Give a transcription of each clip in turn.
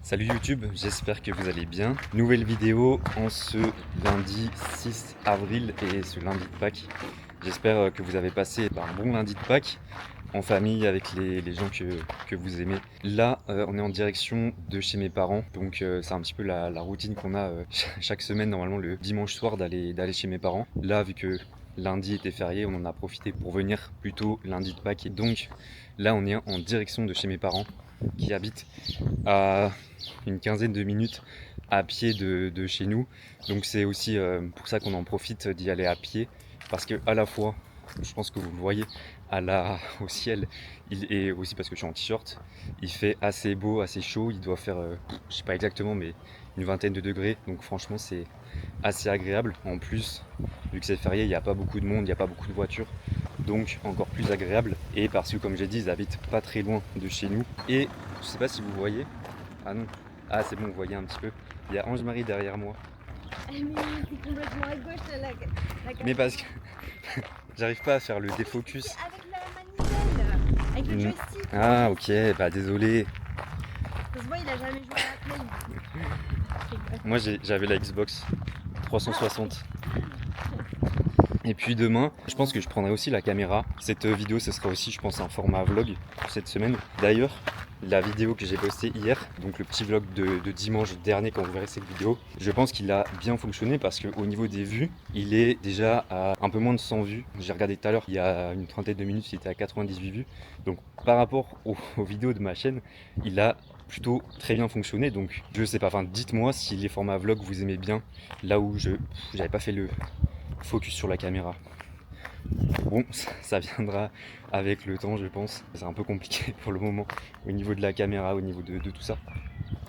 Salut YouTube, j'espère que vous allez bien. Nouvelle vidéo en ce lundi 6 avril et ce lundi de Pâques. J'espère que vous avez passé un bon lundi de Pâques en famille avec les gens que vous aimez. Là, on est en direction de chez mes parents, donc c'est un petit peu la routine qu'on a chaque semaine, normalement le dimanche soir, d'aller chez mes parents. Là, vu que lundi était férié, on en a profité pour venir plutôt lundi de Pâques. Et donc là, on est en direction de chez mes parents qui habitent à une quinzaine de minutes à pied de chez nous. Donc c'est aussi pour ça qu'on en profite d'y aller à pied, parce que à la fois, je pense que vous le voyez au ciel, et aussi parce que je suis en t-shirt, il fait assez beau, assez chaud, il doit faire, je sais pas exactement, mais une vingtaine de degrés, donc franchement c'est assez agréable. En plus, vu que c'est férié, il n'y a pas beaucoup de monde, il n'y a pas beaucoup de voitures, donc encore plus agréable. Et parce que comme j'ai dit, ils habitent pas très loin de chez nous. Et je sais pas si vous voyez, ah non, ah c'est bon, vous voyez un petit peu, il y a Ange-Marie derrière moi. Mais c'est complètement à gauche la Mais caméra. parce que j'arrive pas à faire le défocus. Avec la manivelle, avec le joystick. Ah ok, bah désolé. Ça se voit, il a jamais joué à la Play. Moi j'avais la Xbox 360. Et puis demain, je pense que je prendrai aussi la caméra. Cette vidéo, ce sera aussi, je pense, un format vlog pour cette semaine. D'ailleurs, la vidéo que j'ai postée hier, donc le petit vlog de dimanche dernier quand vous verrez cette vidéo, je pense qu'il a bien fonctionné parce qu'au niveau des vues, il est déjà à un peu moins de 100 vues. J'ai regardé tout à l'heure, il y a une trentaine de minutes, il était à 98 vues. Donc par rapport aux vidéos de ma chaîne, il a plutôt très bien fonctionné. Donc je sais pas, enfin dites-moi si les formats vlog vous aimez bien, là où j'avais pas fait le focus sur la caméra. Bon, ça viendra avec le temps, je pense. C'est un peu compliqué pour le moment au niveau de la caméra, au niveau de tout ça.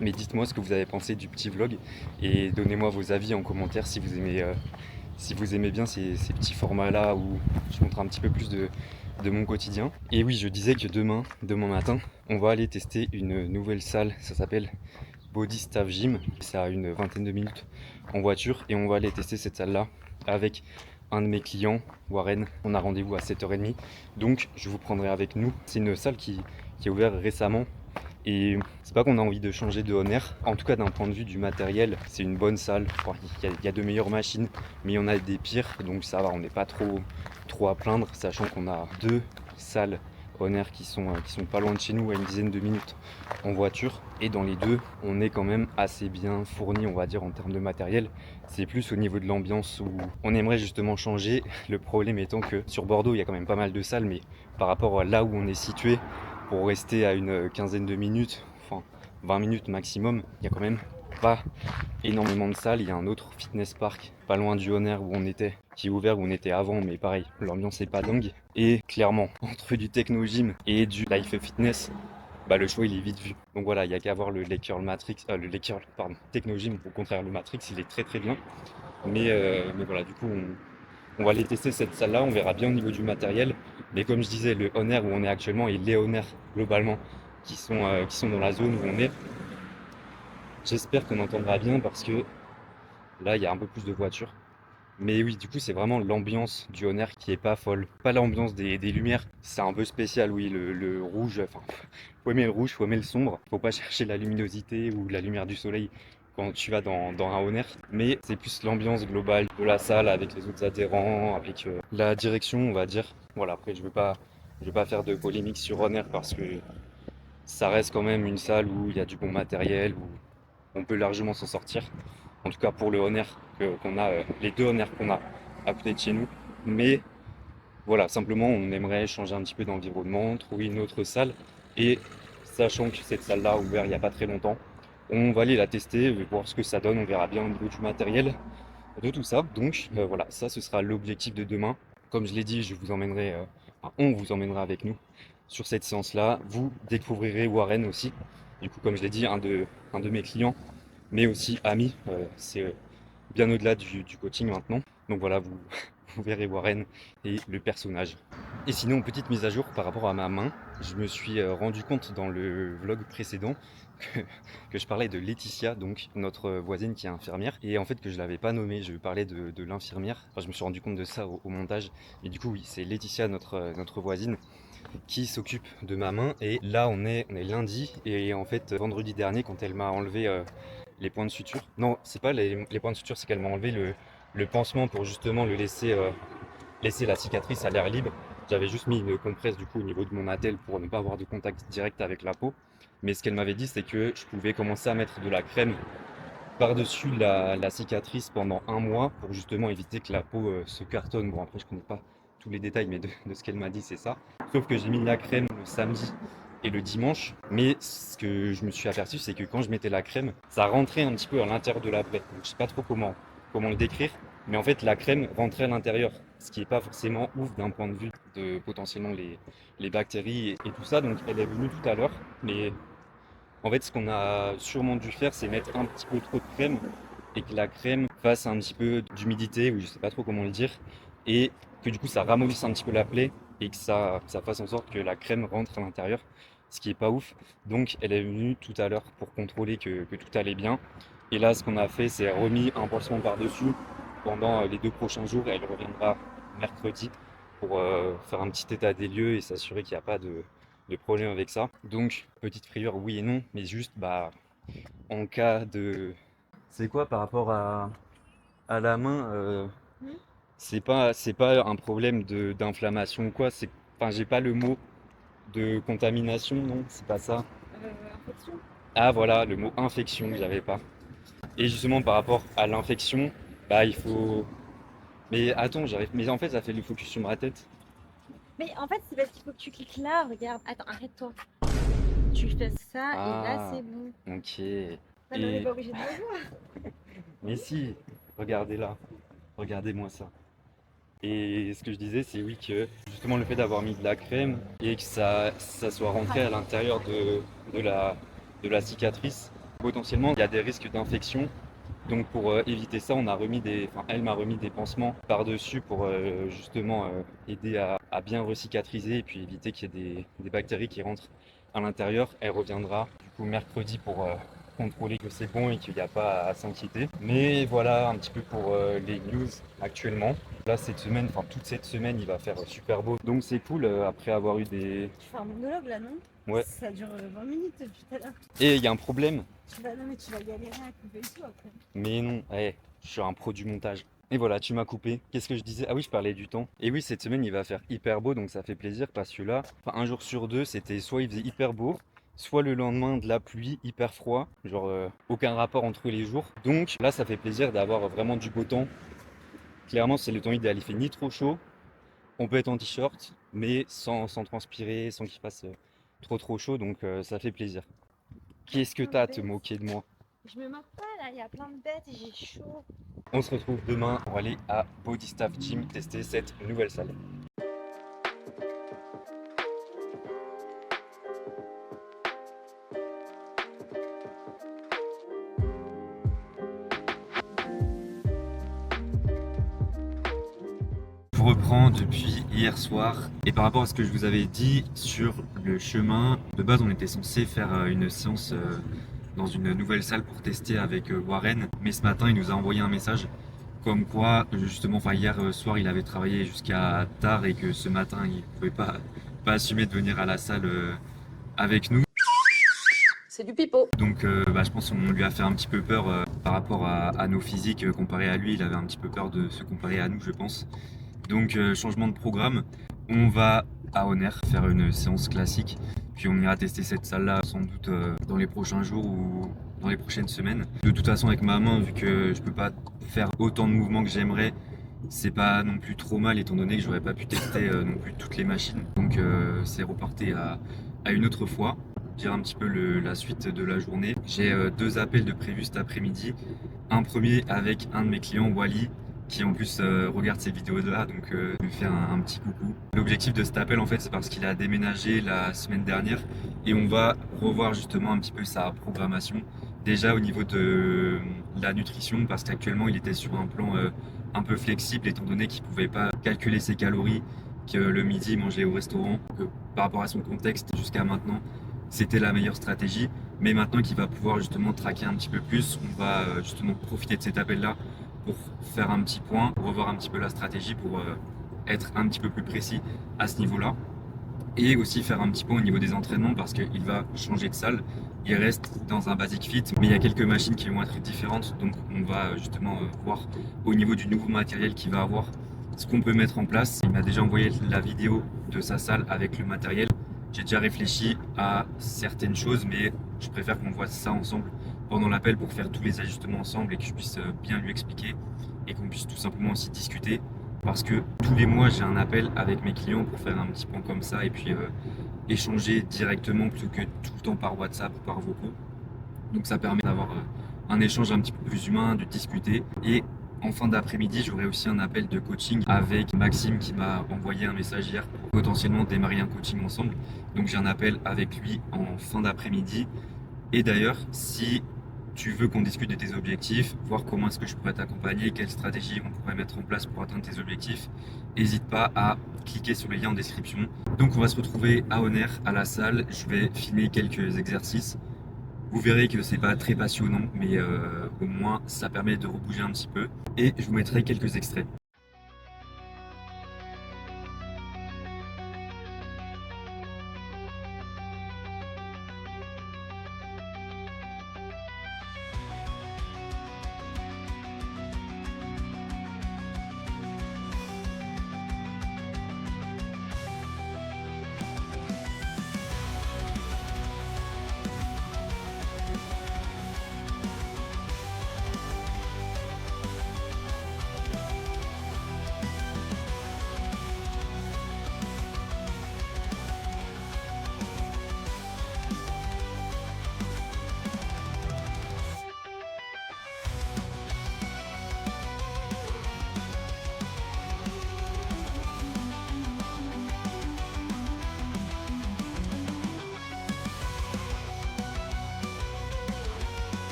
Mais dites-moi ce que vous avez pensé du petit vlog et donnez-moi vos avis en commentaire si vous aimez bien ces petits formats-là où je montre un petit peu plus de mon quotidien. Et oui, je disais que demain matin, on va aller tester une nouvelle salle. Ça s'appelle Body Staff Gym. C'est à une vingtaine de minutes en voiture et on va aller tester cette salle-là avec un de mes clients, Warren. On a rendez-vous à 7h30, donc je vous prendrai avec nous. C'est une salle qui est ouverte récemment et c'est pas qu'on a envie de changer de Honor. En tout cas, d'un point de vue du matériel, c'est une bonne salle. Enfin, il y a de meilleures machines, mais il y en a des pires, donc ça va, on n'est pas trop à plaindre, sachant qu'on a deux salles Honor qui sont pas loin de chez nous, à une dizaine de minutes en voiture. Et dans les deux, on est quand même assez bien fourni, on va dire, en termes de matériel. C'est plus au niveau de l'ambiance où on aimerait justement changer. Le problème étant que sur Bordeaux, il y a quand même pas mal de salles, mais par rapport à là où on est situé, pour rester à une quinzaine de minutes, enfin 20 minutes maximum, il y a quand même pas énormément de salles. Il y a un autre fitness park pas loin du Honor où on était, qui est ouvert où on était avant, mais pareil, l'ambiance est pas dingue. Et clairement, entre du techno gym et du life fitness, bah le choix il est vite vu. Donc voilà, il n'y a qu'à voir le curl Matrix, pardon, techno gym. Au contraire, le Matrix il est très très bien. Mais voilà, du coup on va aller tester cette salle là, on verra bien au niveau du matériel. Mais comme je disais, le Honor où on est actuellement et les Honor globalement qui sont dans la zone où on est, j'espère qu'on entendra bien parce que là il y a un peu plus de voitures. Mais oui, du coup, c'est vraiment l'ambiance du Honor qui est pas folle. Pas l'ambiance des lumières. C'est un peu spécial, oui, le rouge. Enfin, faut aimer le rouge, faut aimer le sombre. Faut pas chercher la luminosité ou la lumière du soleil quand tu vas dans un Honor. Mais c'est plus l'ambiance globale de la salle avec les autres adhérents, avec la direction, on va dire. Voilà, après, je veux pas faire de polémique sur Honor parce que ça reste quand même une salle où il y a du bon matériel, où on peut largement s'en sortir. En tout cas pour le Honor qu'on a, les deux Honor qu'on a à côté de chez nous. Mais voilà, simplement on aimerait changer un petit peu d'environnement, trouver une autre salle. Et sachant que cette salle-là a ouvert il n'y a pas très longtemps, on va aller la tester, voir ce que ça donne, on verra bien au niveau du matériel, de tout ça. Donc voilà, ça ce sera l'objectif de demain. Comme je l'ai dit, je vous emmènerai, on vous emmènera avec nous sur cette séance-là. Vous découvrirez Warren aussi. Du coup, comme je l'ai dit, un de mes clients mais aussi ami. C'est bien au-delà du coaching maintenant. Donc voilà, vous verrez Warren et le personnage. Et sinon, petite mise à jour par rapport à ma main, je me suis rendu compte dans le vlog précédent que, que je parlais de Laetitia, donc notre voisine qui est infirmière, et en fait que je l'avais pas nommée, je parlais de l'infirmière. Enfin, je me suis rendu compte de ça au montage, et du coup oui, c'est Laetitia, notre voisine, qui s'occupe de ma main. Et là, on est lundi. Et en fait, vendredi dernier, quand elle m'a enlevé les points de suture. Non, c'est pas les points de suture, c'est qu'elle m'a enlevé le pansement pour justement le laisser la cicatrice à l'air libre. J'avais juste mis une compresse du coup au niveau de mon attelle pour ne pas avoir de contact direct avec la peau. Mais ce qu'elle m'avait dit, c'est que je pouvais commencer à mettre de la crème par-dessus la cicatrice pendant 1 mois pour justement éviter que la peau se cartonne. Bon, après, je connais pas tous les détails, mais de ce qu'elle m'a dit, c'est ça. Sauf que j'ai mis de la crème le samedi et le dimanche. Mais ce que je me suis aperçu, c'est que quand je mettais la crème, ça rentrait un petit peu à l'intérieur de la plaie. Donc, je sais pas trop comment le décrire. Mais en fait, la crème rentrait à l'intérieur, ce qui n'est pas forcément ouf d'un point de vue de potentiellement les bactéries et tout ça. Donc, elle est venue tout à l'heure. Mais en fait, ce qu'on a sûrement dû faire, c'est mettre un petit peu trop de crème et que la crème fasse un petit peu d'humidité, ou je sais pas trop comment le dire, et que du coup ça ramollisse un petit peu la plaie et que ça fasse en sorte que la crème rentre à l'intérieur, ce qui est pas ouf. Donc elle est venue tout à l'heure pour contrôler que tout allait bien. Et là, ce qu'on a fait, c'est remis un pansement par-dessus pendant les 2 prochains jours. Elle reviendra mercredi pour faire un petit état des lieux et s'assurer qu'il n'y a pas de problème avec ça. Donc, petite frayeur, oui et non, mais juste en cas de. C'est quoi par rapport à la main Hmm. c'est pas un problème d'inflammation ou quoi. Enfin, j'ai pas le mot de contamination, non, c'est pas ça. Infection. Ah, voilà, le mot infection que j'avais pas. Et justement, par rapport à l'infection, il faut. Mais attends, j'arrive. Mais en fait, ça fait le focus sur ma tête. Mais en fait, c'est parce qu'il faut que tu cliques là, regarde. Attends, arrête-toi. Tu fais ça et là, Ah, c'est bon. ok. Ouais, mais on n'est Et. pas obligé de le voir. Mais si, regardez là. Regardez-moi ça. Et ce que je disais, c'est oui que justement le fait d'avoir mis de la crème et que ça soit rentré à l'intérieur de la cicatrice, potentiellement il y a des risques d'infection. Donc pour éviter ça, elle m'a remis des pansements par-dessus pour justement aider à bien recicatriser et puis éviter qu'il y ait des bactéries qui rentrent à l'intérieur. Elle reviendra du coup mercredi pour contrôler que c'est bon et qu'il n'y a pas à s'inquiéter. Mais voilà un petit peu pour les news actuellement. Là cette semaine, enfin toute cette semaine, il va faire super beau. Donc c'est cool après avoir eu des. Tu fais un monologue là, non? Ouais. Ça dure 20 minutes depuis tout à l'heure. Et il y a un problème. Non, mais tu vas galérer à couper et tout après. Mais non, je suis un pro du montage. Et voilà, tu m'as coupé. Qu'est-ce que je disais? Ah oui, je parlais du temps. Et oui, cette semaine, il va faire hyper beau, donc ça fait plaisir parce que là, enfin, un jour sur deux, c'était soit il faisait hyper beau, soit le lendemain de la pluie, hyper froid. Genre, aucun rapport entre les jours. Donc là, ça fait plaisir d'avoir vraiment du beau temps. Clairement, c'est le temps idéal. Il fait ni trop chaud, on peut être en t-shirt, mais sans transpirer, sans qu'il fasse trop chaud, donc ça fait plaisir. Qu'est-ce que t'as à te moquer de moi? Je me moque pas là, il y a plein de bêtes et j'ai chaud. On se retrouve demain pour aller à Body Staff Gym tester cette nouvelle salle. Je reprends depuis hier soir et par rapport à ce que je vous avais dit sur le chemin, de base on était censé faire une séance dans une nouvelle salle pour tester avec Warren, mais ce matin il nous a envoyé un message comme quoi justement, enfin hier soir il avait travaillé jusqu'à tard et que ce matin il pouvait pas assumer de venir à la salle avec nous. C'est du pipeau. Donc je pense qu'on lui a fait un petit peu peur par rapport à nos physiques comparé à lui, il avait un petit peu peur de se comparer à nous je pense. Donc changement de programme, on va à Honner faire une séance classique, puis on ira tester cette salle là sans doute dans les prochains jours ou dans les prochaines semaines. De toute façon avec ma main, vu que je peux pas faire autant de mouvements que j'aimerais, c'est pas non plus trop mal étant donné que j'aurais pas pu tester non plus toutes les machines. Donc c'est reporté à une autre fois, dire un petit peu la suite de la journée. J'ai 2 appels de prévus cet après-midi. Un premier avec un de mes clients, Wally, qui en plus regarde ces vidéos-là, donc lui fait un petit coucou. L'objectif de cet appel en fait c'est parce qu'il a déménagé la semaine dernière et on va revoir justement un petit peu sa programmation. Déjà au niveau de la nutrition parce qu'actuellement il était sur un plan un peu flexible étant donné qu'il pouvait pas calculer ses calories, que le midi il mangeait au restaurant, que par rapport à son contexte jusqu'à maintenant c'était la meilleure stratégie. Mais maintenant qu'il va pouvoir justement traquer un petit peu plus, on va justement profiter de cet appel-là pour faire un petit point, pour revoir un petit peu la stratégie, pour être un petit peu plus précis à ce niveau-là. Et aussi faire un petit point au niveau des entraînements parce qu'il va changer de salle. Il reste dans un basic fit, mais il y a quelques machines qui vont être différentes. Donc on va justement voir au niveau du nouveau matériel qu'il va avoir ce qu'on peut mettre en place. Il m'a déjà envoyé la vidéo de sa salle avec le matériel. J'ai déjà réfléchi à certaines choses, mais je préfère qu'on voit ça ensemble pendant l'appel pour faire tous les ajustements ensemble et que je puisse bien lui expliquer et qu'on puisse tout simplement aussi discuter. Parce que tous les mois, j'ai un appel avec mes clients pour faire un petit point comme ça et puis échanger directement plutôt que tout le temps par WhatsApp ou par vocaux. Donc ça permet d'avoir un échange un petit peu plus humain, de discuter. Et en fin d'après-midi, j'aurai aussi un appel de coaching avec Maxime qui m'a envoyé un message hier pour potentiellement démarrer un coaching ensemble. Donc j'ai un appel avec lui en fin d'après-midi. Et d'ailleurs, si tu veux qu'on discute de tes objectifs, voir comment est-ce que je pourrais t'accompagner, quelles stratégies on pourrait mettre en place pour atteindre tes objectifs, n'hésite pas à cliquer sur le lien en description. Donc on va se retrouver à Honner, à la salle. Je vais filmer quelques exercices. Vous verrez que c'est pas très passionnant, mais au moins ça permet de rebouger un petit peu. Et je vous mettrai quelques extraits.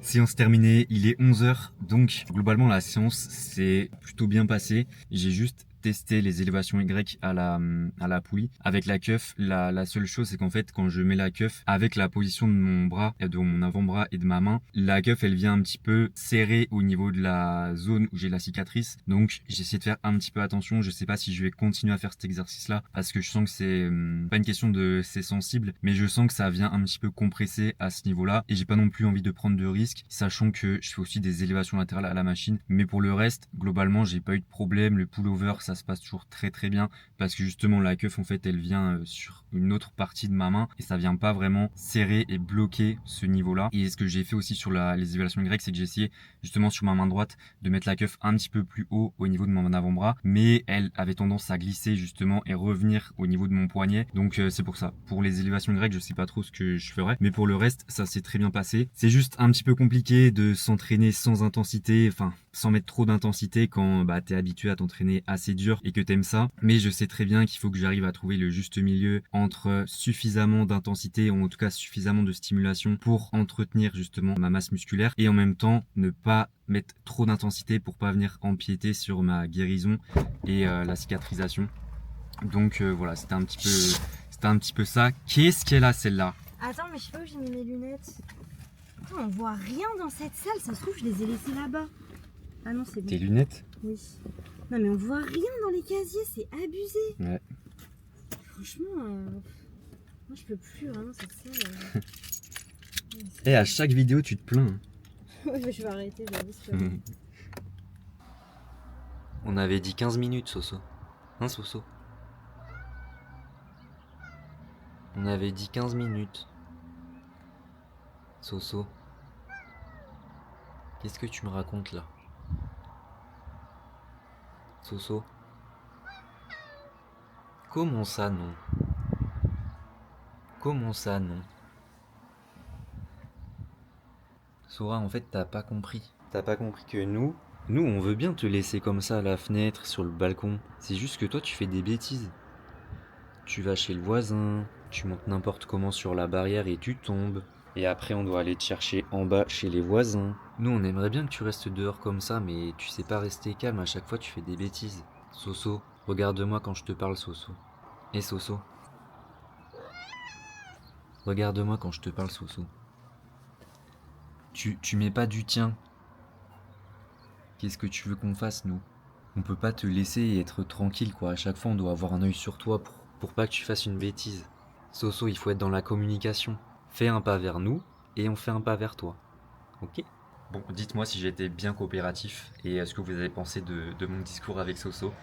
Séance terminée, il est 11 h, donc globalement la séance s'est plutôt bien passée. J'ai juste testé les élévations Y à la poulie avec la cuff. La seule chose, c'est qu'en fait quand je mets la cuff avec la position de mon bras, de mon avant-bras et de ma main, la cuff elle vient un petit peu serrer au niveau de la zone où j'ai la cicatrice. Donc j'ai essayé de faire un petit peu attention. Je sais pas si je vais continuer à faire cet exercice là parce que je sens que c'est pas une question de c'est sensible, mais je sens que ça vient un petit peu compresser à ce niveau là et j'ai pas non plus envie de prendre de risques, sachant que je fais aussi des élévations latérales à la machine. Mais pour le reste, globalement j'ai pas eu de problème. Le pullover ça se passe toujours très très bien parce que justement la cuff en fait elle vient sur une autre partie de ma main et ça vient pas vraiment serrer et bloquer ce niveau là. Et ce que j'ai fait aussi sur les élévations Y, c'est que j'ai essayé justement sur ma main droite de mettre la cuff un petit peu plus haut au niveau de mon avant-bras, mais elle avait tendance à glisser justement et revenir au niveau de mon poignet. Donc c'est pour ça, pour les élévations Y je sais pas trop ce que je ferais, mais pour le reste ça s'est très bien passé. C'est juste un petit peu compliqué de s'entraîner sans intensité, enfin sans mettre trop d'intensité quand t'es habitué à t'entraîner assez dur et que t'aimes ça. Mais je sais très bien qu'il faut que j'arrive à trouver le juste milieu entre suffisamment d'intensité, ou en tout cas suffisamment de stimulation pour entretenir justement ma masse musculaire et en même temps ne pas mettre trop d'intensité pour pas venir empiéter sur ma guérison et la cicatrisation. Donc voilà, c'était un petit peu ça. Qu'est-ce qu'elle a celle-là? Attends, mais je sais pas où j'ai mis mes lunettes. Attends, on voit rien dans cette salle, ça se trouve je les ai laissées là-bas. Ah non, c'est bon. Tes lunettes? Oui. Non mais on voit rien dans les casiers, c'est abusé. Ouais. Franchement, moi je peux plus vraiment cette salle. Et à chaque vidéo tu te plains. Ouais, mais je vais arrêter, j'avoue, c'est pas bon. On avait dit 15 minutes, Soso. Hein, Soso? On avait dit 15 minutes. Soso. Qu'est-ce que tu me racontes là? Soso? Comment ça non? Comment ça non? Sora, en fait, t'as pas compris. T'as pas compris que nous, on veut bien te laisser comme ça à la fenêtre, sur le balcon. C'est juste que toi, tu fais des bêtises. Tu vas chez le voisin, tu montes n'importe comment sur la barrière et tu tombes. Et après, on doit aller te chercher en bas chez les voisins. Nous, on aimerait bien que tu restes dehors comme ça, mais tu sais pas rester calme. À chaque fois, tu fais des bêtises. Soso, regarde-moi quand je te parle, Soso. Et Soso. Regarde-moi quand je te parle, Soso. Tu mets pas du tien. Qu'est-ce que tu veux qu'on fasse, nous? On peut pas te laisser et être tranquille, quoi. À chaque fois, on doit avoir un œil sur toi pour pas que tu fasses une bêtise. Soso, il faut être dans la communication. Fais un pas vers nous et on fait un pas vers toi. Ok? Bon, dites-moi si j'ai été bien coopératif et ce que vous avez pensé de mon discours avec Soso.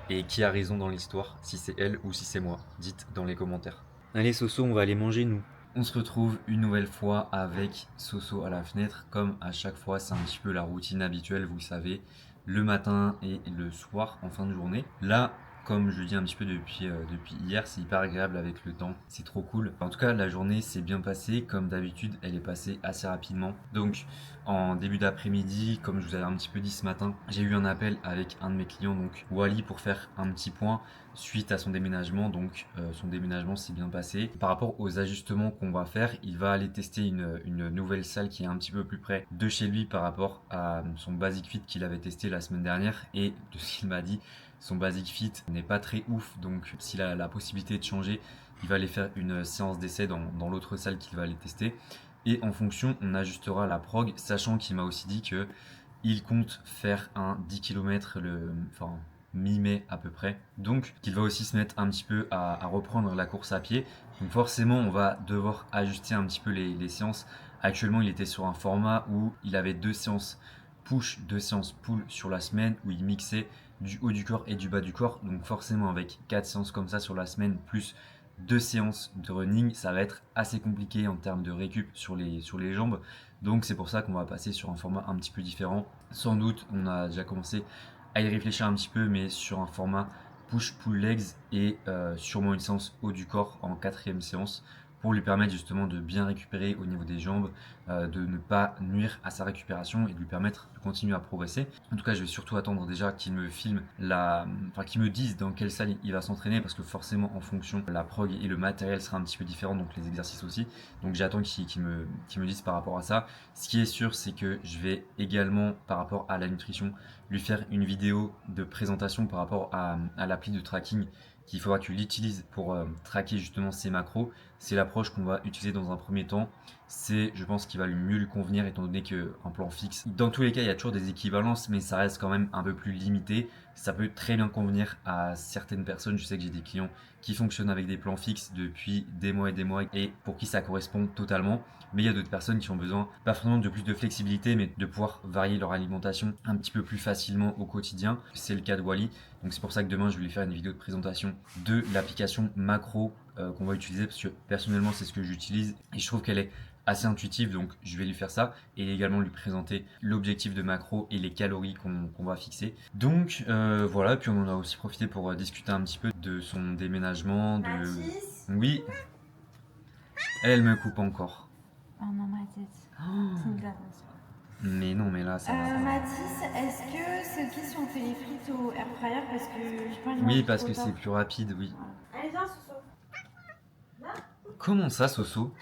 Et qui a raison dans l'histoire, si c'est elle ou si c'est moi. Dites dans les commentaires. Allez Soso, on va aller manger nous. On se retrouve une nouvelle fois avec Soso à la fenêtre. Comme à chaque fois, c'est un petit peu la routine habituelle, vous le savez. Le matin et le soir en fin de journée. Là, comme je le dis un petit peu depuis hier, c'est hyper agréable avec le temps. C'est trop cool. En tout cas, la journée s'est bien passée. Comme d'habitude, elle est passée assez rapidement. Donc, en début d'après-midi, comme je vous avais un petit peu dit ce matin, j'ai eu un appel avec un de mes clients, donc Wally, pour faire un petit point suite à son déménagement. Donc son déménagement s'est bien passé. Par rapport aux ajustements qu'on va faire, il va aller tester une nouvelle salle qui est un petit peu plus près de chez lui par rapport à son Basic Fit qu'il avait testé la semaine dernière. Et de ce qu'il m'a dit, son Basic Fit n'est pas très ouf, donc s'il a la possibilité de changer, il va aller faire une séance d'essai dans l'autre salle qu'il va aller tester. Et en fonction, on ajustera la prog, sachant qu'il m'a aussi dit que il compte faire un 10 km mi-mai à peu près. Donc qu'il va aussi se mettre un petit peu à reprendre la course à pied. Donc forcément, on va devoir ajuster un petit peu les séances. Actuellement, il était sur un format où il avait 2 séances push, 2 séances pull sur la semaine, où il mixait du haut du corps et du bas du corps. Donc forcément, avec 4 séances comme ça sur la semaine, plus 2 séances de running, ça va être assez compliqué en termes de récup sur les jambes. Donc c'est pour ça qu'on va passer sur un format un petit peu différent. Sans doute, on a déjà commencé à y réfléchir un petit peu, mais sur un format push-pull legs et sûrement une séance haut du corps en 4e séance pour lui permettre justement de bien récupérer au niveau des jambes, de ne pas nuire à sa récupération et de lui permettre de continuer à progresser. En tout cas, je vais surtout attendre déjà qu'il me filme qu'il me dise dans quelle salle il va s'entraîner, parce que forcément en fonction, la prog et le matériel sera un petit peu différent, donc les exercices aussi. Donc j'attends qu'il me dise par rapport à ça. Ce qui est sûr, c'est que je vais également, par rapport à la nutrition, lui faire une vidéo de présentation par rapport à l'appli de tracking qu'il faudra qu'il utilise pour traquer justement ses macros. C'est l'approche qu'on va utiliser dans un premier temps. C'est, je pense, qu'il va mieux lui convenir, étant donné qu'un plan fixe, dans tous les cas, il y a toujours des équivalences, mais ça reste quand même un peu plus limité. Ça peut très bien convenir à certaines personnes. Je sais que j'ai des clients qui fonctionnent avec des plans fixes depuis des mois et pour qui ça correspond totalement. Mais il y a d'autres personnes qui ont besoin, pas forcément de plus de flexibilité, mais de pouvoir varier leur alimentation un petit peu plus facilement au quotidien. C'est le cas de Wally. Donc c'est pour ça que demain, je vais lui faire une vidéo de présentation de l'application Macro qu'on va utiliser, parce que personnellement, c'est ce que j'utilise et je trouve qu'elle est assez intuitive, donc je vais lui faire ça et également lui présenter l'objectif de macro et les calories qu'on va fixer. Donc voilà, puis on en a aussi profité pour discuter un petit peu de son déménagement. Mathis. Oui, elle me coupe encore. Oh non, ma tête. C'est une glace. Mais non, mais là, ça va. Mathis, est-ce que c'est ok si on fait les frites au air fryer parce que j'ai pas envie de Oui, manger parce trop que tard. c'est plus rapide, oui. Allez, viens, Soso. Comment ça, Soso?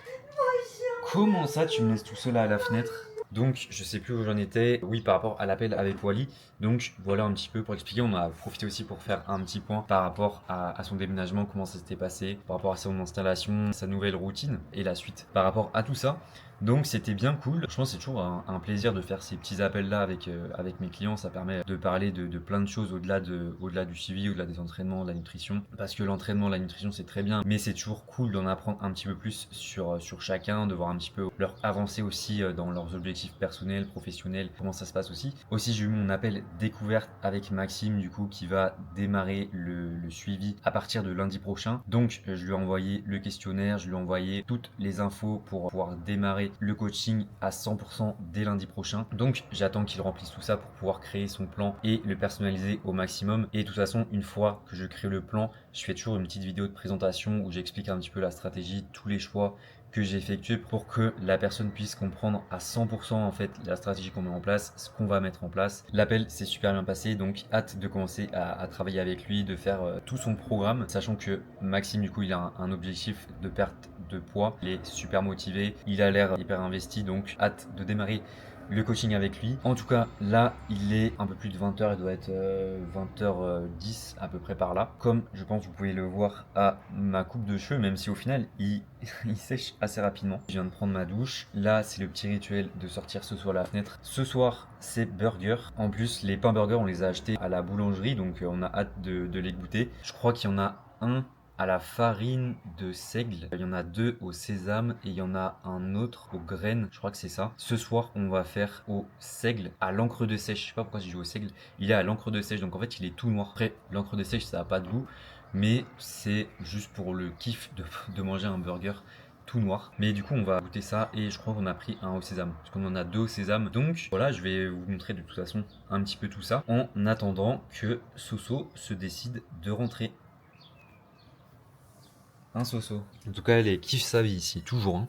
Comment ça, tu me laisses tout seul à la fenêtre? Donc, je sais plus où j'en étais. Oui, par rapport à l'appel avec Wally. Donc, voilà un petit peu pour expliquer. On a profité aussi pour faire un petit point par rapport à son déménagement, comment ça s'était passé, par rapport à son installation, sa nouvelle routine et la suite par rapport à tout ça. Donc, c'était bien cool. Je pense que c'est toujours un plaisir de faire ces petits appels-là avec mes clients. Ça permet de parler de plein de choses au-delà du suivi, au-delà des entraînements, de la nutrition. Parce que l'entraînement, la nutrition, c'est très bien. Mais c'est toujours cool d'en apprendre un petit peu plus sur chacun, de voir un petit peu leur avancée aussi dans leurs objectifs personnels, professionnels, comment ça se passe aussi. Aussi, j'ai eu mon appel découverte avec Maxime, du coup, qui va démarrer le suivi à partir de lundi prochain. Donc, je lui ai envoyé le questionnaire, je lui ai envoyé toutes les infos pour pouvoir démarrer démarrer le coaching à 100% dès lundi prochain. Donc j'attends qu'il remplisse tout ça pour pouvoir créer son plan et le personnaliser au maximum. Et de toute façon, une fois que je crée le plan, je fais toujours une petite vidéo de présentation où j'explique un petit peu la stratégie, tous les choix que j'ai effectué pour que la personne puisse comprendre à 100% en fait la stratégie qu'on met en place, ce qu'on va mettre en place. L'appel s'est super bien passé, donc hâte de commencer à travailler avec lui, de faire tout son programme, sachant que Maxime du coup il a un objectif de perte de poids, il est super motivé, il a l'air hyper investi, donc hâte de démarrer le coaching avec lui. En tout cas, là, il est un peu plus de 20h, il doit être 20h10 à peu près par là. Comme je pense vous pouvez le voir à ma coupe de cheveux, même si au final, il sèche assez rapidement. Je viens de prendre ma douche. Là, c'est le petit rituel de sortir ce soir à la fenêtre. Ce soir, c'est burger. En plus, les pains burgers, on les a achetés à la boulangerie, donc on a hâte de les goûter. Je crois qu'il y en a un à la farine de seigle, il y en a 2 au sésame et il y en a un autre aux graines, je crois que c'est ça. Ce soir, on va faire au seigle, à l'encre de sèche. Je sais pas pourquoi j'ai joué au seigle. Il est à l'encre de sèche, donc en fait, il est tout noir. Après, l'encre de sèche, ça a pas de goût, mais c'est juste pour le kiff de manger un burger tout noir. Mais du coup, on va goûter ça et je crois qu'on a pris un au sésame, parce qu'on en a 2 au sésame. Donc voilà, je vais vous montrer de toute façon un petit peu tout ça en attendant que Soso se décide de rentrer. Un Soso. En tout cas, elle kiffe sa vie ici, toujours. Hein.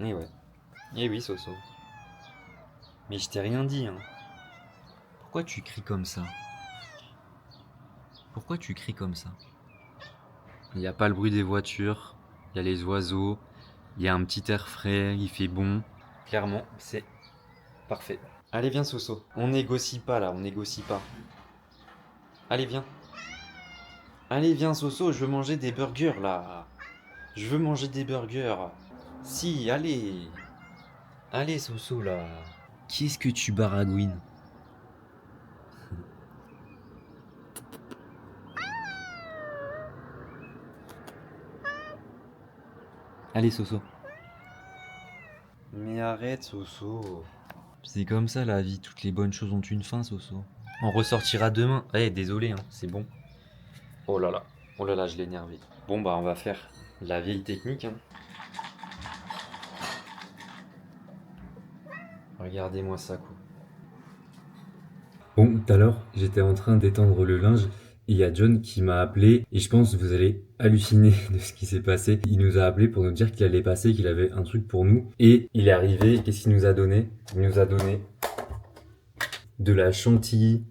Et ouais. Et oui, Soso. Mais je t'ai rien dit. Hein. Pourquoi tu cries comme ça? Pourquoi tu cries comme ça? Il n'y a pas le bruit des voitures, il y a les oiseaux, il y a un petit air frais, il fait bon. Clairement, c'est parfait. Allez, viens, Soso. On négocie pas là, on négocie pas. Allez, viens. Allez, viens, Soso, je veux manger des burgers là. Je veux manger des burgers. Si, allez. Allez, Soso là. Qu'est-ce que tu baragouines? Allez, Soso. Mais arrête, Soso. C'est comme ça la vie, toutes les bonnes choses ont une fin, Soso. On ressortira demain. Eh, désolé, hein, c'est bon. Oh là là, je l'ai énervé. Bon, bah, on va faire la vieille technique. Hein. Regardez-moi ça, quoi. Bon, tout à l'heure, j'étais en train d'étendre le linge et il y a John qui m'a appelé et je pense que vous allez halluciner de ce qui s'est passé. Il nous a appelé pour nous dire qu'il allait passer, qu'il avait un truc pour nous et il est arrivé. Qu'est-ce qu'il nous a donné? Il nous a donné de la chantilly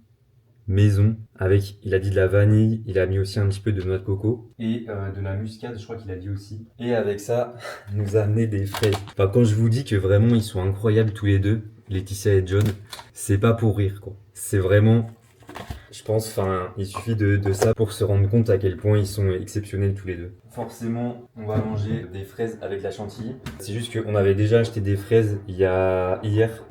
maison avec, il a dit de la vanille, il a mis aussi un petit peu de noix de coco et de la muscade, je crois qu'il a dit aussi. Et avec ça, il nous a amené des fraises. Enfin, quand je vous dis que vraiment ils sont incroyables tous les deux, Laetitia et John, c'est pas pour rire quoi. C'est vraiment, je pense, enfin, il suffit de ça pour se rendre compte à quel point ils sont exceptionnels tous les deux. Forcément, on va manger des fraises avec la chantilly. C'est juste qu'on avait déjà acheté des fraises hier,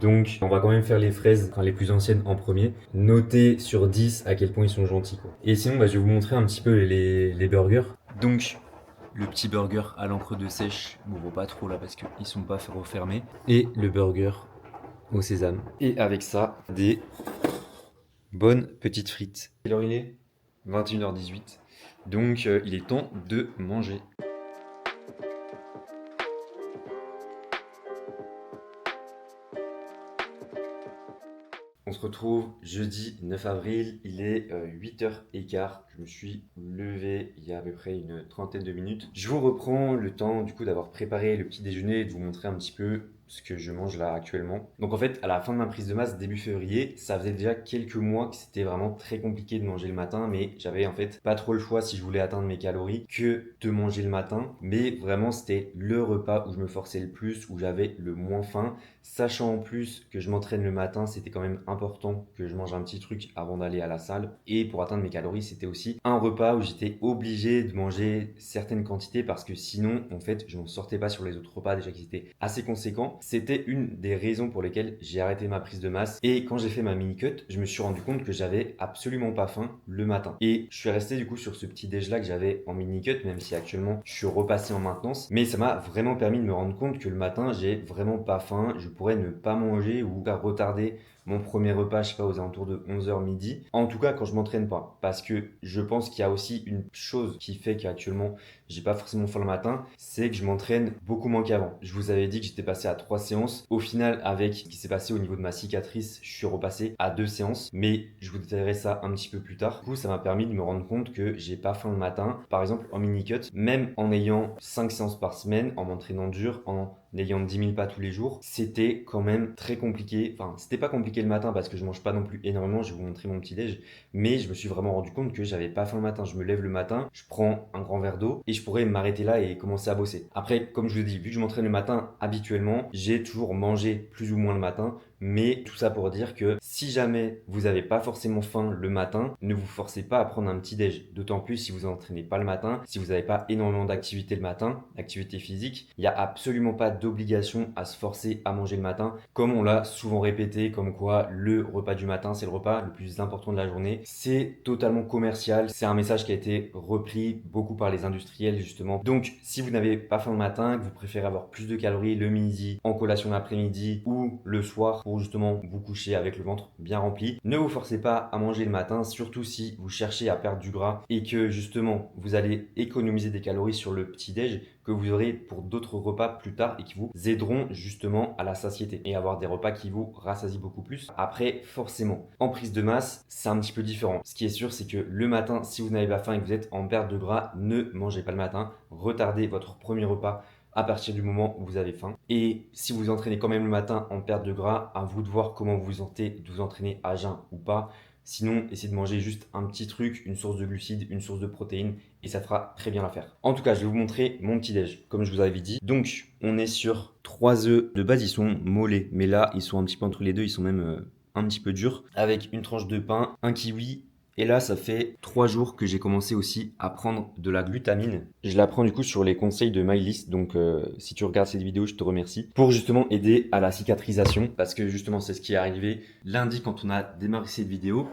donc on va quand même faire les fraises, enfin les plus anciennes en premier. Noter sur 10 à quel point ils sont gentils quoi. Et sinon, bah, je vais vous montrer un petit peu les burgers. Donc, le petit burger à l'encre de sèche, bon pas trop là parce qu'ils sont pas refermés. Et le burger au sésame. Et avec ça, des bonnes petites frites. Quelle heure il est? 21h18. Donc il est temps de manger. On se retrouve jeudi 9 avril, il est 8h15. Je me suis levé il y a à peu près une trentaine de minutes. Je vous reprends le temps du coup d'avoir préparé le petit déjeuner et de vous montrer un petit peu ce que je mange là actuellement. Donc en fait, à la fin de ma prise de masse début février, ça faisait déjà quelques mois que c'était vraiment très compliqué de manger le matin, mais j'avais en fait pas trop le choix si je voulais atteindre mes calories que de manger le matin. Mais vraiment, c'était le repas où je me forçais le plus, où j'avais le moins faim. Sachant en plus que je m'entraîne le matin, c'était quand même important que je mange un petit truc avant d'aller à la salle. Et pour atteindre mes calories, c'était aussi un repas où j'étais obligé de manger certaines quantités parce que sinon, en fait, je n'en sortais pas sur les autres repas déjà qui étaient assez conséquents. C'était une des raisons pour lesquelles j'ai arrêté ma prise de masse. Et quand j'ai fait ma mini-cut, je me suis rendu compte que j'avais absolument pas faim le matin. Et je suis resté du coup sur ce petit déj là que j'avais en mini-cut, même si actuellement je suis repassé en maintenance. Mais ça m'a vraiment permis de me rendre compte que le matin, j'ai vraiment pas faim. Je pourrais ne pas manger ou retarder mon premier repas, je sais pas, aux alentours de 11h midi. En tout cas, quand je m'entraîne pas. Parce que je pense qu'il y a aussi une chose qui fait qu'actuellement, j'ai pas forcément faim le matin, c'est que je m'entraîne beaucoup moins qu'avant. Je vous avais dit que j'étais passé à 3 séances. Au final, avec ce qui s'est passé au niveau de ma cicatrice, je suis repassé à 2 séances. Mais je vous détaillerai ça un petit peu plus tard. Du coup, ça m'a permis de me rendre compte que j'ai pas faim le matin. Par exemple, en mini-cut, même en ayant 5 séances par semaine, en m'entraînant dur, en n'ayant 10 000 pas tous les jours, c'était quand même très compliqué. Enfin, c'était pas compliqué le matin parce que je mange pas non plus énormément, je vais vous montrer mon petit déj, mais je me suis vraiment rendu compte que j'avais pas faim le matin. Je me lève le matin, je prends un grand verre d'eau et je pourrais m'arrêter là et commencer à bosser. Après, comme je vous dis, vu que je m'entraîne le matin habituellement, j'ai toujours mangé plus ou moins le matin, mais tout ça pour dire que si jamais vous n'avez pas forcément faim le matin, ne vous forcez pas à prendre un petit déj. D'autant plus si vous entraînez pas le matin, si vous n'avez pas énormément d'activité le matin, d'activité physique, il n'y a absolument pas d'obligation à se forcer à manger le matin, comme on l'a souvent répété, comme quoi le repas du matin c'est le repas le plus important de la journée. C'est totalement commercial, c'est un message qui a été repris beaucoup par les industriels justement. Donc si vous n'avez pas faim le matin, que vous préférez avoir plus de calories le midi, en collation l'après-midi ou le soir pour justement vous coucher avec le ventre bien rempli, ne vous forcez pas à manger le matin, surtout si vous cherchez à perdre du gras et que justement vous allez économiser des calories sur le petit déj que vous aurez pour d'autres repas plus tard et qui vous aideront justement à la satiété et avoir des repas qui vous rassasient beaucoup plus. Après, forcément, en prise de masse, c'est un petit peu différent. Ce qui est sûr, c'est que le matin, si vous n'avez pas faim et que vous êtes en perte de gras, ne mangez pas le matin. Retardez votre premier repas à partir du moment où vous avez faim. Et si vous entraînez quand même le matin en perte de gras, à vous de voir comment vous vous sentez, de vous entraîner à jeun ou pas. Sinon, essayez de manger juste un petit truc, une source de glucides, une source de protéines et ça fera très bien l'affaire. En tout cas, je vais vous montrer mon petit déj, comme je vous avais dit. Donc, on est sur 3 œufs. De base, ils sont mollets, mais là, ils sont un petit peu entre les deux, ils sont même un petit peu durs. Avec une tranche de pain, un kiwi. Et là, ça fait 3 jours que j'ai commencé aussi à prendre de la glutamine. Je la prends du coup sur les conseils de Mylis. Donc, si tu regardes cette vidéo, je te remercie. Pour justement aider à la cicatrisation. Parce que justement, c'est ce qui est arrivé lundi quand on a démarré cette vidéo.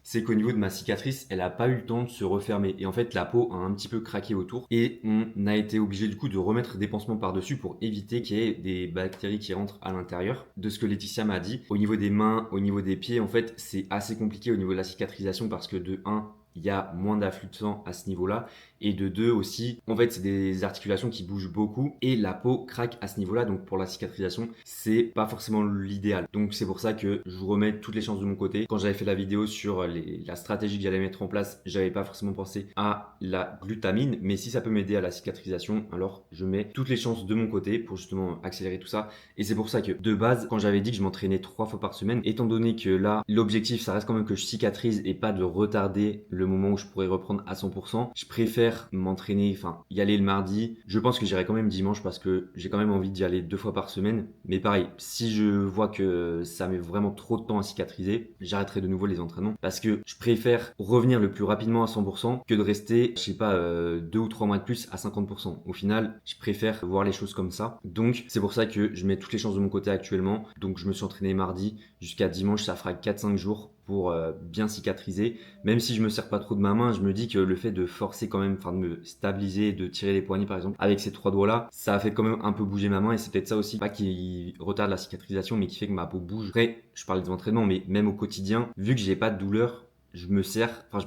C'est qu'au niveau de ma cicatrice, elle n'a pas eu le temps de se refermer. Et en fait, la peau a un petit peu craqué autour. Et on a été obligé du coup de remettre des pansements par-dessus pour éviter qu'il y ait des bactéries qui rentrent à l'intérieur. De ce que Laetitia m'a dit, au niveau des mains, au niveau des pieds, en fait, c'est assez compliqué au niveau de la cicatrisation parce que de 1, il y a moins d'afflux de sang à ce niveau-là. Et de 2 aussi, en fait, c'est des articulations qui bougent beaucoup et la peau craque à ce niveau-là. Donc pour la cicatrisation, c'est pas forcément l'idéal. Donc c'est pour ça que je vous remets toutes les chances de mon côté. Quand j'avais fait la vidéo sur la stratégie que j'allais mettre en place, j'avais pas forcément pensé à la glutamine. Mais si ça peut m'aider à la cicatrisation, alors je mets toutes les chances de mon côté pour justement accélérer tout ça. Et c'est pour ça que de base, quand j'avais dit que je m'entraînais 3 fois par semaine, étant donné que là, l'objectif, ça reste quand même que je cicatrise et pas de retarder le moment où je pourrais reprendre à 100%, je préfère m'entraîner, enfin y aller le mardi. Je pense que j'irai quand même dimanche parce que j'ai quand même envie d'y aller 2 fois par semaine. Mais pareil, si je vois que ça met vraiment trop de temps à cicatriser, j'arrêterai de nouveau les entraînements parce que je préfère revenir le plus rapidement à 100% que de rester, je sais pas, 2 ou 3 mois de plus à 50%. Au final, je préfère voir les choses comme ça. Donc c'est pour ça que je mets toutes les chances de mon côté actuellement. Donc je me suis entraîné mardi jusqu'à dimanche, ça fera 4-5 jours pour bien cicatriser. Même si je me sers pas trop de ma main, je me dis que le fait de forcer quand même, enfin de me stabiliser, de tirer les poignets par exemple, avec ces 3 doigts là, ça a fait quand même un peu bouger ma main et c'est peut-être ça aussi, pas qui retarde la cicatrisation, mais qui fait que ma peau bouge. Après, je parlais des entraînements, mais même au quotidien, vu que j'ai pas de douleur, je me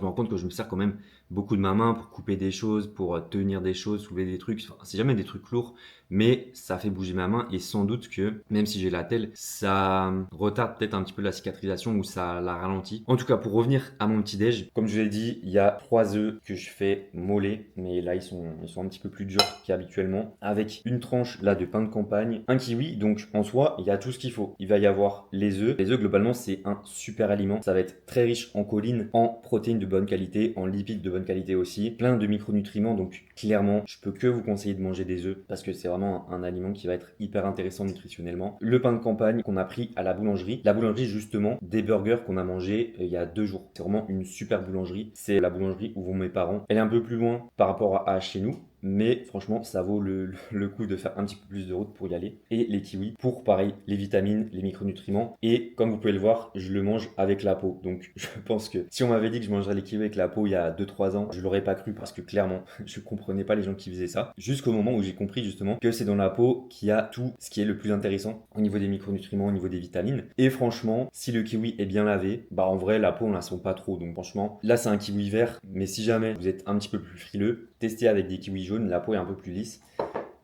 rends compte que je me sers quand même beaucoup de ma main pour couper des choses, pour tenir des choses, soulever des trucs. Enfin, c'est jamais des trucs lourds, mais ça fait bouger ma main et sans doute que même si j'ai la telle, ça retarde peut-être un petit peu la cicatrisation ou ça la ralentit. En tout cas, pour revenir à mon petit déj, comme je l'ai dit, il y a 3 œufs que je fais mollets, mais là ils sont un petit peu plus durs qu'habituellement, avec une tranche là de pain de campagne, un kiwi. Donc en soi, il y a tout ce qu'il faut. Il va y avoir les œufs. Les œufs globalement c'est un super aliment. Ça va être très riche en choline, en protéines de bonne qualité, en lipides de bonne qualité aussi, plein de micronutriments. Donc clairement, je peux que vous conseiller de manger des œufs parce que c'est vraiment un aliment qui va être hyper intéressant nutritionnellement. Le pain de campagne qu'on a pris à la boulangerie justement des burgers qu'on a mangé il y a 2 jours. C'est vraiment une super boulangerie. C'est la boulangerie où vont mes parents. Elle est un peu plus loin par rapport à chez nous, mais franchement ça vaut le coup de faire un petit peu plus de route pour y aller. Et les kiwis pour pareil les vitamines, les micronutriments, et comme vous pouvez le voir je le mange avec la peau, donc je pense que si on m'avait dit que je mangerais les kiwis avec la peau il y a 2-3 ans, je l'aurais pas cru parce que clairement je comprenais pas les gens qui faisaient ça, jusqu'au moment où j'ai compris justement que c'est dans la peau qu'il y a tout ce qui est le plus intéressant au niveau des micronutriments, au niveau des vitamines. Et franchement si le kiwi est bien lavé, bah en vrai la peau on la sent pas trop, donc franchement là c'est un kiwi vert, mais si jamais vous êtes un petit peu plus frileux, testez avec des kiwis jaunes, la peau est un peu plus lisse.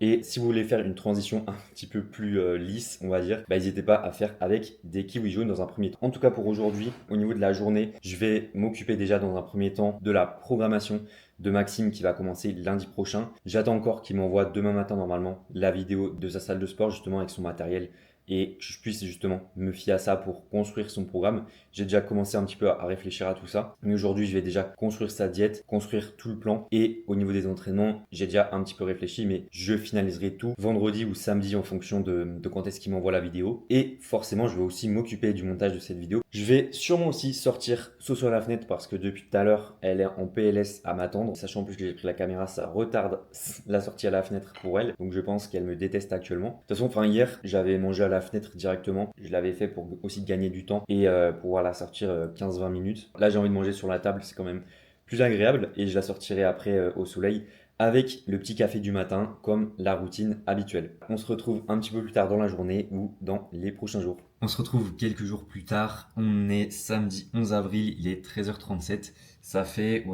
Et si vous voulez faire une transition un petit peu plus lisse, on va dire, bah, n'hésitez pas à faire avec des kiwis jaunes dans un premier temps. En tout cas pour aujourd'hui, au niveau de la journée, je vais m'occuper déjà dans un premier temps de la programmation de Maxime qui va commencer lundi prochain. J'attends encore qu'il m'envoie demain matin normalement la vidéo de sa salle de sport justement avec son matériel et que je puisse justement me fier à ça pour construire son programme. J'ai déjà commencé un petit peu à réfléchir à tout ça, mais aujourd'hui je vais déjà construire sa diète, construire tout le plan, et au niveau des entraînements j'ai déjà un petit peu réfléchi, mais je finaliserai tout vendredi ou samedi en fonction de quand est-ce qu'il m'envoie la vidéo. Et forcément je vais aussi m'occuper du montage de cette vidéo. Je vais sûrement aussi sortir Soso à la fenêtre parce que depuis tout à l'heure elle est en PLS à m'attendre, sachant en plus que j'ai pris la caméra, ça retarde la sortie à la fenêtre pour elle, donc je pense qu'elle me déteste actuellement. De toute façon hier j'avais mangé à la fenêtre directement, je l'avais fait pour aussi gagner du temps et pouvoir la sortir 15-20 minutes. Là j'ai envie de manger sur la table, c'est quand même plus agréable, et je la sortirai après au soleil avec le petit café du matin comme la routine habituelle. On se retrouve un petit peu plus tard dans la journée ou dans les prochains jours. On se retrouve quelques jours plus tard, on est samedi 11 avril, il est 13h37, ça fait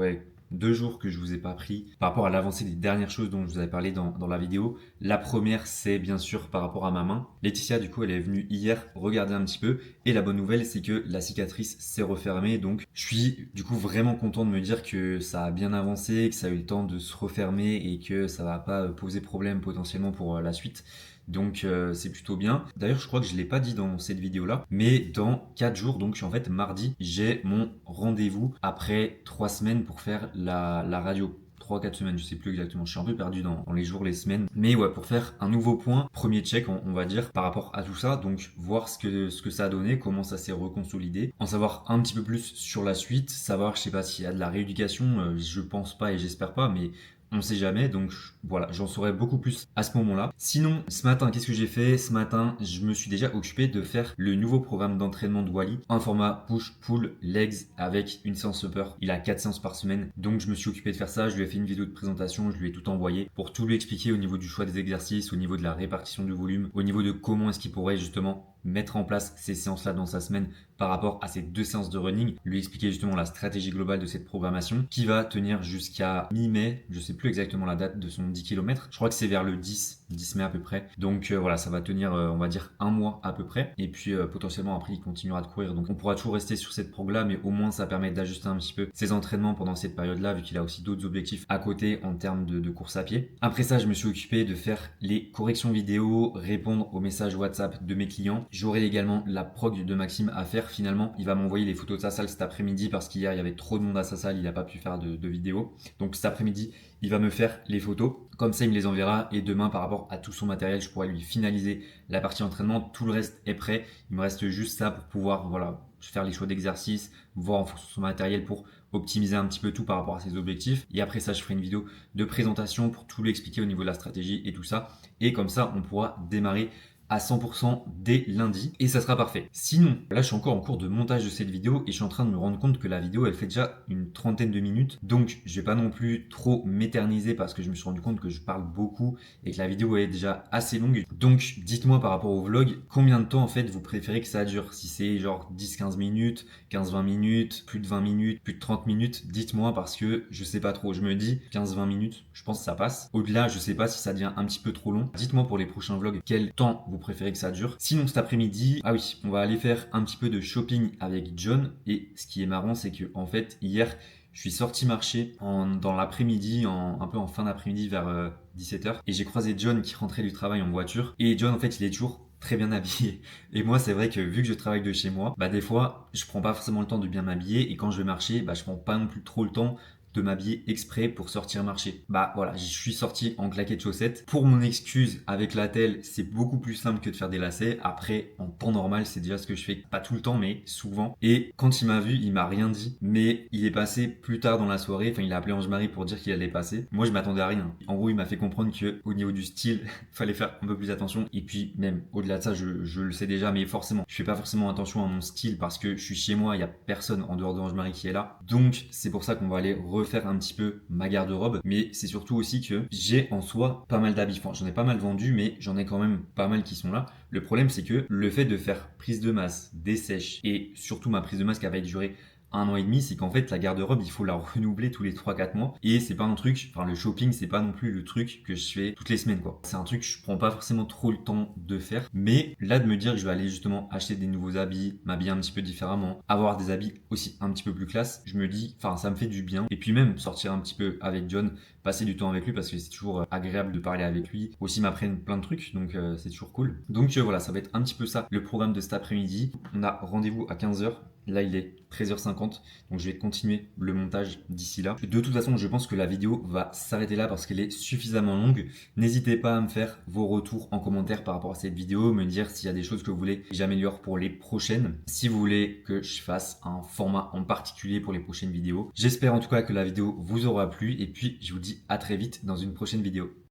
2 jours que je vous ai pas pris par rapport à l'avancée des dernières choses dont je vous avais parlé dans la vidéo. La première, c'est bien sûr par rapport à ma main. Laetitia, du coup, elle est venue hier regarder un petit peu, et la bonne nouvelle, c'est que la cicatrice s'est refermée. Donc, je suis du coup vraiment content de me dire que ça a bien avancé, que ça a eu le temps de se refermer et que ça va pas poser problème potentiellement pour la suite. Donc c'est plutôt bien. D'ailleurs je crois que je ne l'ai pas dit dans cette vidéo là, mais dans 4 jours, donc en fait mardi, j'ai mon rendez-vous après 3 semaines pour faire la radio. 3-4 semaines, je sais plus exactement, je suis un peu perdu dans les jours, les semaines. Mais ouais, pour faire un nouveau point, premier check on va dire par rapport à tout ça, donc voir ce que ça a donné, comment ça s'est reconsolidé, en savoir un petit peu plus sur la suite, savoir je sais pas s'il y a de la rééducation, je pense pas et j'espère pas, mais on sait jamais, donc voilà, j'en saurai beaucoup plus à ce moment-là. Sinon, ce matin, qu'est-ce que j'ai fait? Ce matin, je me suis déjà occupé de faire le nouveau programme d'entraînement de Wally, un format push, pull, legs avec une séance upper. Il a 4 séances par semaine, donc je me suis occupé de faire ça. Je lui ai fait une vidéo de présentation, je lui ai tout envoyé pour tout lui expliquer au niveau du choix des exercices, au niveau de la répartition du volume, au niveau de comment est-ce qu'il pourrait justement mettre en place ces séances-là dans sa semaine par rapport à ces 2 séances de running, lui expliquer justement la stratégie globale de cette programmation qui va tenir jusqu'à mi-mai, je sais plus exactement la date de son 10 km, je crois que c'est vers le 10 mai à peu près, donc voilà, ça va tenir on va dire un mois à peu près, et puis potentiellement après il continuera de courir, donc on pourra toujours rester sur cette prog là, mais au moins ça permet d'ajuster un petit peu ses entraînements pendant cette période là, vu qu'il a aussi d'autres objectifs à côté en termes de course à pied. Après ça, je me suis occupé de faire les corrections vidéo, répondre aux messages WhatsApp de mes clients. J'aurai également la prog de Maxime à faire. Finalement, il va m'envoyer les photos de sa salle cet après-midi parce qu'hier il y avait trop de monde à sa salle, il n'a pas pu faire de vidéo. Donc cet après-midi, il va me faire les photos. Comme ça, il me les enverra, et demain, par rapport à tout son matériel, je pourrai lui finaliser la partie entraînement. Tout le reste est prêt. Il me reste juste ça pour pouvoir faire les choix d'exercice, voir en fonction de son matériel pour optimiser un petit peu tout par rapport à ses objectifs. Et après ça, je ferai une vidéo de présentation pour tout lui expliquer au niveau de la stratégie et tout ça. Et comme ça, on pourra démarrer à 100% dès lundi, et ça sera parfait. Sinon, là je suis encore en cours de montage de cette vidéo et je suis en train de me rendre compte que la vidéo elle fait déjà une trentaine de minutes, donc je vais pas non plus trop m'éterniser parce que je me suis rendu compte que je parle beaucoup et que la vidéo est déjà assez longue. Donc dites-moi par rapport au vlog, combien de temps en fait vous préférez que ça dure? Si c'est genre 10-15 minutes, 15-20 minutes, plus de 20 minutes, plus de 30 minutes, dites-moi parce que je sais pas trop. Je me dis 15-20 minutes, je pense que ça passe. Au-delà, je sais pas si ça devient un petit peu trop long. Dites-moi pour les prochains vlogs quel temps vous préférez que ça dure. Sinon cet après-midi, ah oui, on va aller faire un petit peu de shopping avec John, et ce qui est marrant c'est que en fait hier je suis sorti marcher dans l'après-midi, un peu en fin d'après-midi vers 17h, et j'ai croisé John qui rentrait du travail en voiture, et John en fait il est toujours très bien habillé. Et moi, c'est vrai que vu que je travaille de chez moi, des fois, je prends pas forcément le temps de bien m'habiller, et quand je vais marcher, je prends pas non plus trop le temps de m'habiller exprès pour sortir marcher. Bah voilà, je suis sorti en claquettes chaussettes. Pour mon excuse, avec l'attelle, c'est beaucoup plus simple que de faire des lacets. Après, en temps normal, c'est déjà ce que je fais, pas tout le temps, mais souvent. Et quand il m'a vu, il m'a rien dit, mais il est passé plus tard dans la soirée. Enfin, il a appelé Ange-Marie pour dire qu'il allait passer. Moi, je m'attendais à rien. En gros, il m'a fait comprendre que au niveau du style, fallait faire un peu plus attention. Et puis, même au-delà de ça, je le sais déjà, mais forcément, je fais pas forcément attention à mon style parce que je suis chez moi, il y a personne en dehors de Ange-Marie qui est là. Donc, c'est pour ça qu'on va aller refaire un petit peu ma garde-robe. Mais c'est surtout aussi que j'ai en soi pas mal d'habits. Enfin, j'en ai pas mal vendu, mais j'en ai quand même pas mal qui sont là. Le problème, c'est que le fait de faire prise de masse, dessèche et surtout ma prise de masse qui avait duré 1 an et demi, c'est qu'en fait la garde-robe il faut la renouveler tous les 3-4 mois et c'est pas un truc, enfin le shopping c'est pas non plus le truc que je fais toutes les semaines quoi. C'est un truc que je prends pas forcément trop le temps de faire, mais là de me dire que je vais aller justement acheter des nouveaux habits, m'habiller un petit peu différemment, avoir des habits aussi un petit peu plus classe, je me dis, enfin ça me fait du bien et puis même sortir un petit peu avec John, passer du temps avec lui parce que c'est toujours agréable de parler avec lui, aussi m'apprendre plein de trucs donc c'est toujours cool. Donc voilà, ça va être un petit peu ça le programme de cet après-midi. On a rendez-vous à 15h. Là, il est 13h50, donc je vais continuer le montage d'ici là. De toute façon, je pense que la vidéo va s'arrêter là parce qu'elle est suffisamment longue. N'hésitez pas à me faire vos retours en commentaire par rapport à cette vidéo, me dire s'il y a des choses que vous voulez que j'améliore pour les prochaines, si vous voulez que je fasse un format en particulier pour les prochaines vidéos. J'espère en tout cas que la vidéo vous aura plu et puis je vous dis à très vite dans une prochaine vidéo.